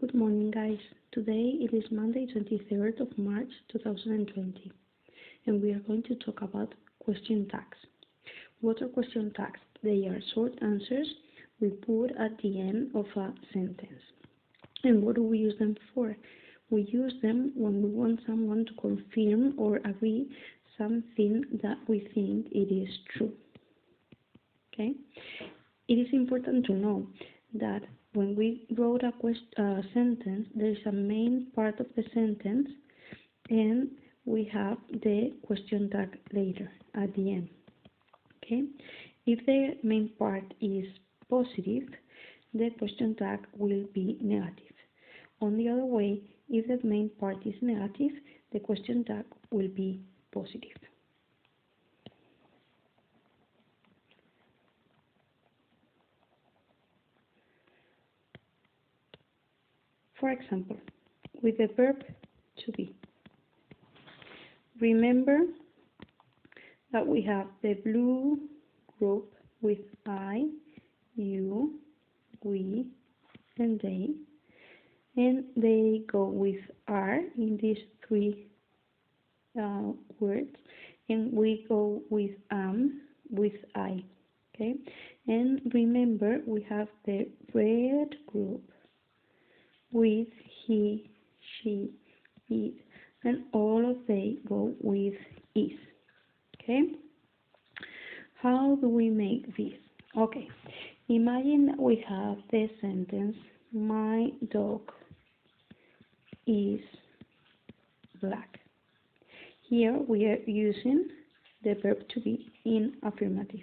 Good morning, guys. Today it is Monday, 23rd of March 2020, and we are going to talk about question tags. What are question tags? They are short answers we put at the end of a sentence. And what do we use them for? We use them when we want someone to confirm or agree something that we think it is true. Okay? It is important to know that when we wrote a sentence, there is a main part of the sentence and we have the question tag later at the end. Okay? If the main part is positive, the question tag will be negative. On the other way, if the main part is negative, the question tag will be positive. For example, with the verb to be. Remember that we have the blue group with I, you, we, and they, and they go with are in these three words, and we go with with I. Okay, and remember we have the red group with he, she, it, and all of they go with is. Okay? How do we make this? Okay, imagine that we have the sentence, my dog is black. Here we are using the verb to be in affirmative.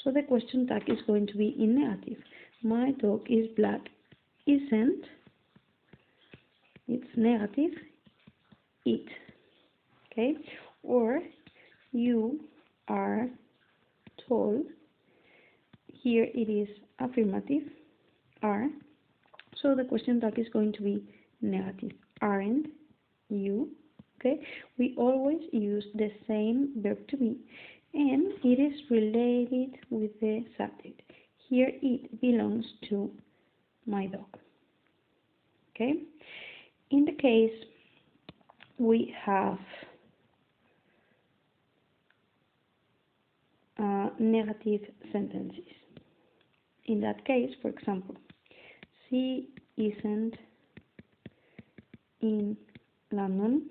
So the question tag is going to be in negative. My dog is black isn't. It's negative, it. Okay? Or you are tall. Here it is affirmative, are. So the question tag is going to be negative. Aren't you? Okay? We always use the same verb to be, and it is related with the subject. Here it belongs to my dog. Okay? In the case we have negative sentences. In that case, for example, she isn't in London.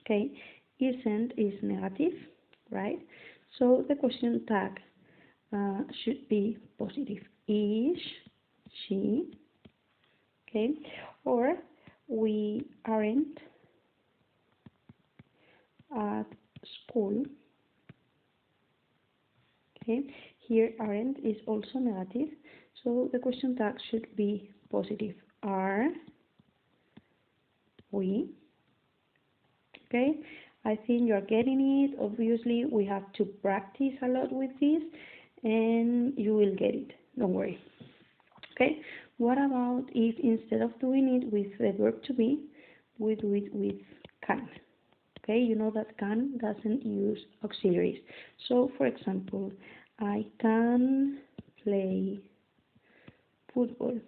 Okay, isn't is negative, right? So the question tag should be positive. Is she? Okay, or we aren't at school. Okay, here aren't is also negative, so the question tag should be positive. Are we? Okay, I think you're getting it. Obviously, we have to practice a lot with this, and you will get it. Don't worry. Okay, what about if instead of doing it with the verb to be, we do it with can? Okay, you know that can doesn't use auxiliaries. So, for example, I can play football.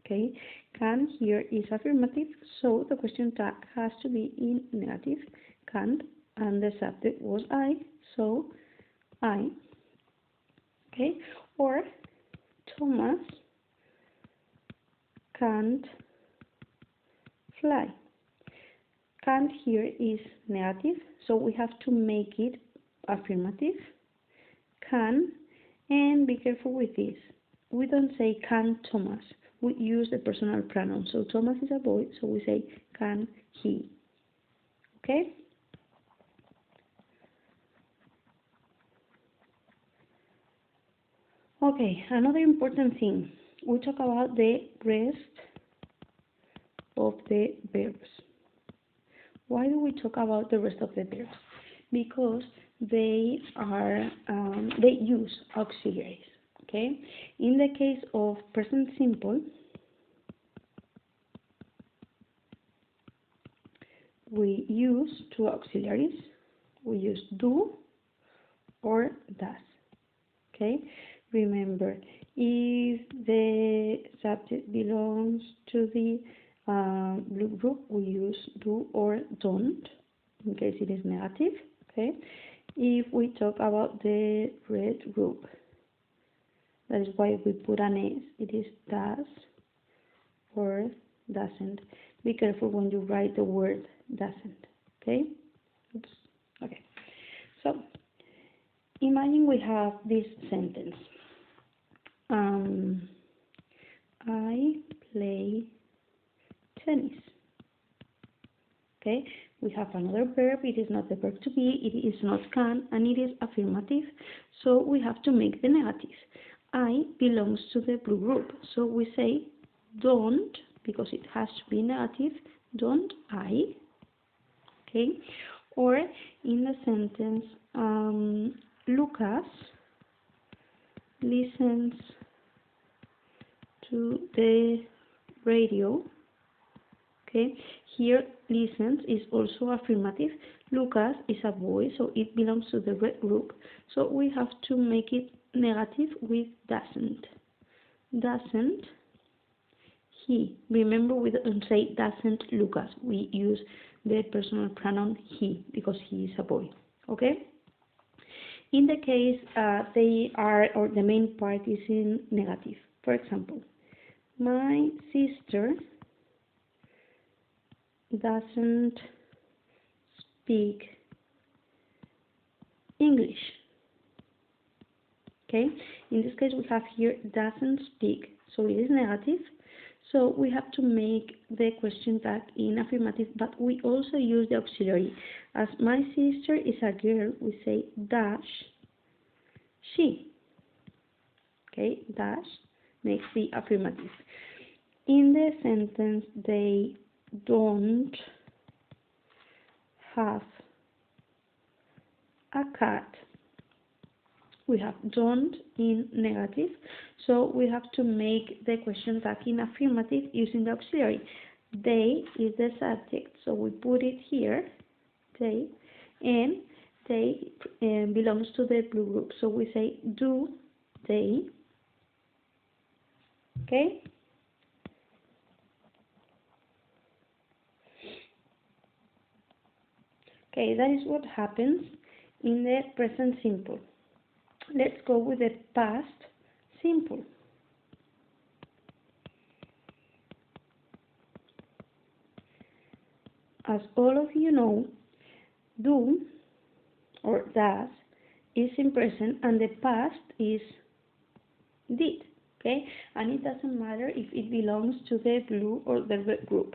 Okay, can here is affirmative, so the question tag has to be in negative, can't, and the subject was I, so I. Okay, or Thomas can't fly. Can't here is negative, so we have to make it affirmative. Can, and be careful with this. We don't say can Thomas. We use the personal pronoun. So Thomas is a boy, so we say can he. Okay? Okay, another important thing. We talk about the rest of the verbs. Why do we talk about the rest of the verbs? Because they use auxiliaries. Okay? In the case of present simple, we use two auxiliaries. We use do or does. Okay? Remember, If the subject belongs to the blue group, we use do or don't in case it is negative. Okay. If we talk about the red group, that is why we put an S. It is does or doesn't. Be careful when you write the word doesn't. Okay. Oops. Okay. So imagine we have this sentence. I play tennis. Okay, we have another verb. It is not the verb to be, it is not can, and it is affirmative. So we have to make the negative. I belongs to the blue group. So we say don't, because it has to be negative, don't I. Okay, or in the sentence, Lucas listens to the radio. Okay, here listens is also affirmative. Lucas is a boy, so it belongs to the red group. So we have to make it negative with doesn't. Doesn't he. Remember, we don't say doesn't Lucas. We use the personal pronoun he because he is a boy. Okay? In the case they are, or the main part is in negative. For example, my sister doesn't speak English. Okay, in this case we have here doesn't speak, so it is negative. So we have to make the question tag in affirmative, but we also use the auxiliary. As my sister is a girl, we say dash she. Okay, dash makes the affirmative. In the sentence, they don't have a cat. We have don't in negative, so we have to make the question tag in affirmative using the auxiliary. They is the subject, so we put it here, they, and they belongs to the blue group, so we say do they. Okay? Okay, that is what happens in the present simple. Let's go with the past simple. As all of you know, do or does is in present and the past is did. Okay, and it doesn't matter if it belongs to the blue or the red group.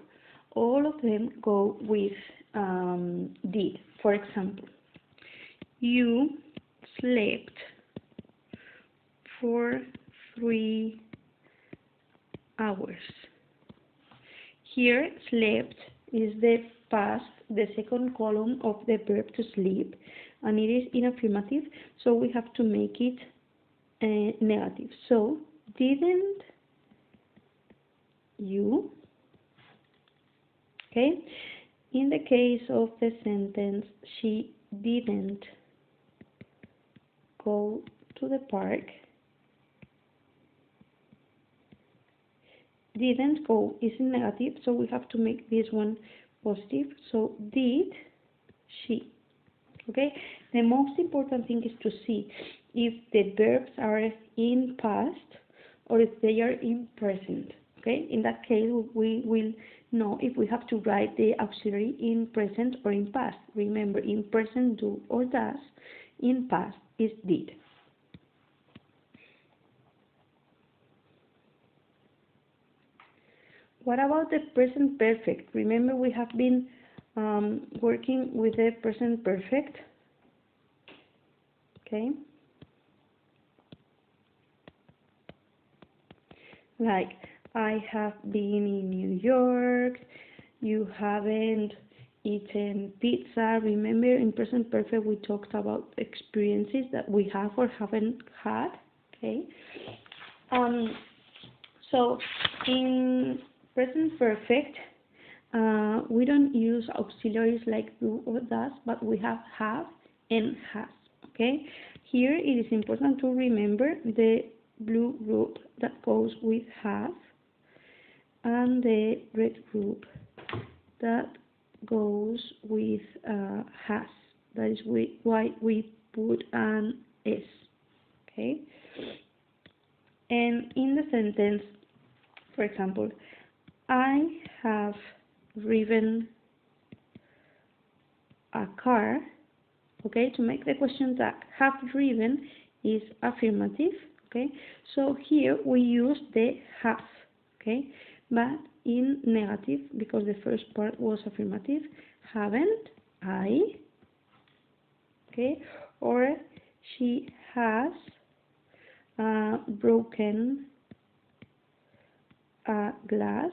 All of them go with did. For example, you slept for 3 hours. Here, slept is the past, the second column of the verb to sleep, and it is in affirmative, so we have to make it negative. So, didn't you? Okay. In the case of the sentence, she didn't go to the park. Didn't go is in negative, so we have to make this one positive. So did she? Okay. The most important thing is to see if the verbs are in past or if they are in present. Okay. In that case, we will know if we have to write the auxiliary in present or in past. Remember, in present do or does, in past is did. What about the present perfect? Remember, we have been working with the present perfect. Okay. Like, I have been in New York. You haven't eaten pizza. Remember, in present perfect, we talked about experiences that we have or haven't had. Okay. So in present perfect, we don't use auxiliaries like do or does, but we have and has. Okay. Here it is important to remember the blue group that goes with have, and the red group that goes with has. That is why we put an S. Okay? And in the sentence, for example, I have driven a car. Okay, to make the question tag, have driven is affirmative. Okay, so here we use the have. Okay, but in negative, because the first part was affirmative, haven't I? Okay, or she has broken a glass.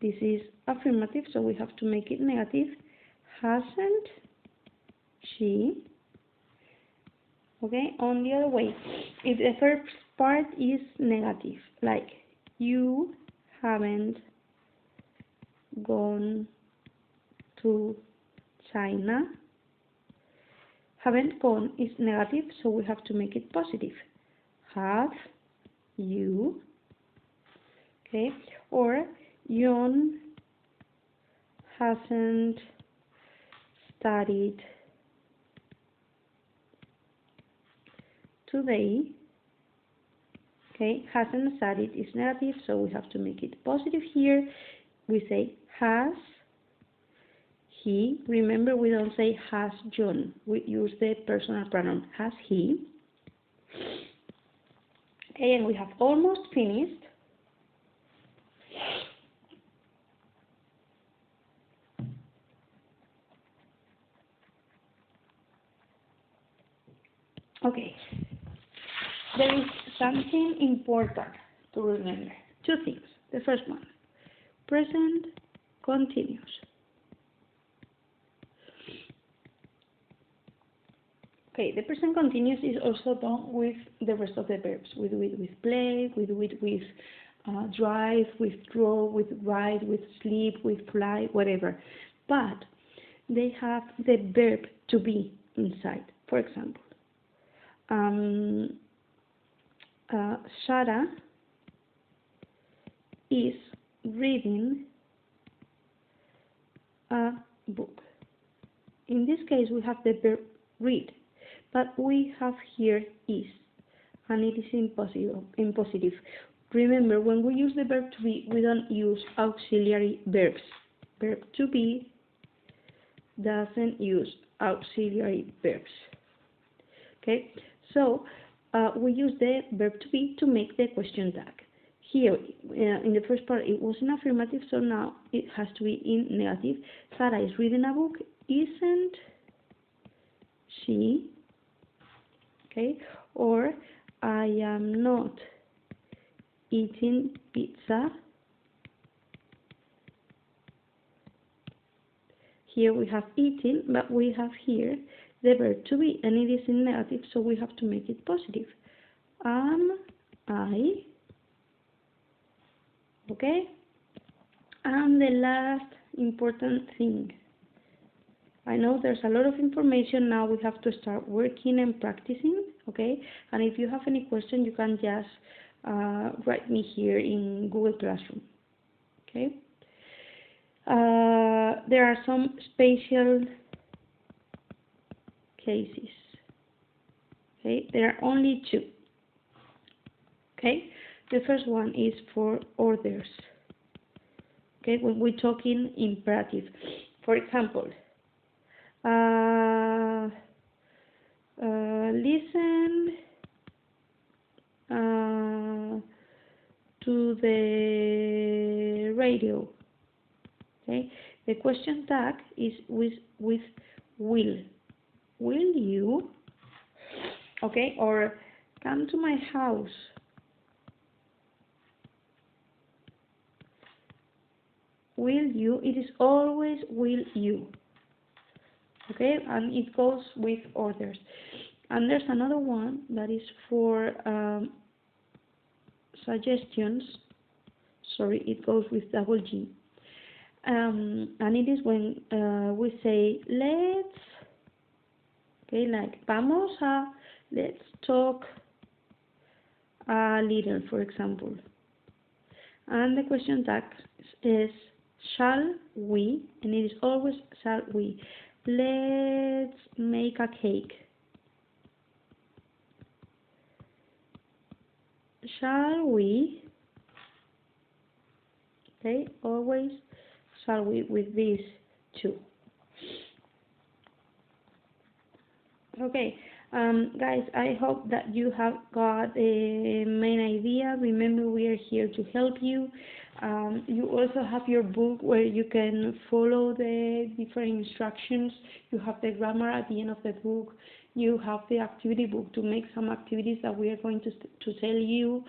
This is affirmative, so we have to make it negative. Hasn't she? Okay, on the other way, if the first part is negative, like you haven't gone to China, haven't gone is negative, so we have to make it positive. Have you? Okay, or John hasn't studied today. Okay, hasn't studied is negative, so we have to make it positive here. We say has he. Remember, we don't say has John. We use the personal pronoun. Has he? Okay, and we have almost finished. Okay, there is something important to remember. Two things. The first one, present continuous. Okay, the present continuous is also done with the rest of the verbs. We do it with play, we do it with drive, with draw, with ride, with sleep, with fly, whatever. But they have the verb to be inside. For example, Sarah is reading a book. In this case, we have the verb read, but we have here is, and it is in positive. Remember, when we use the verb to be, we don't use auxiliary verbs. Verb to be doesn't use auxiliary verbs. Okay, so we use the verb to be to make the question tag. Here, in the first part, it was in affirmative, so now it has to be in negative. Sarah is reading a book, isn't she? Okay, or I am not eating pizza. Here we have eating, but we have here the verb to be, and it is in negative, so we have to make it positive. Am I? Okay? And the last important thing. I know there's a lot of information now. We have to start working and practicing, okay? And if you have any question, you can just write me here in Google Classroom, okay? There are some special cases, okay? There are only two, okay? The first one is for orders, okay? When we're talking imperative. For example, listen to the radio. Okay, the question tag is with will. Will you? Okay, or come to my house. Will you? It is always will you. Okay, and it goes with orders. And there's another one that is for suggestions. Sorry, it goes with double G. And it is when we say let's, okay, like vamos a, let's talk a letter, for example. And the question tag is shall we, and it is always shall we. Let's make a cake. Shall we? Okay, always shall we with these two. Okay, guys, I hope that you have got a main idea. Remember, we are here to help you. You also have your book where you can follow the different instructions. You have the grammar at the end of the book. You have the activity book to make some activities that we are going to tell you.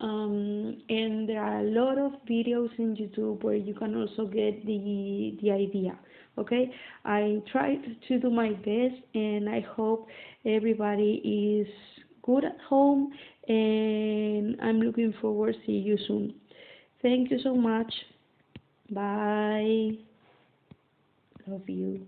And there are a lot of videos in YouTube where you can also get the idea. Okay, I tried to do my best, and I hope everybody is good at home, and I'm looking forward to see you soon. Thank you so much. Bye. Love you.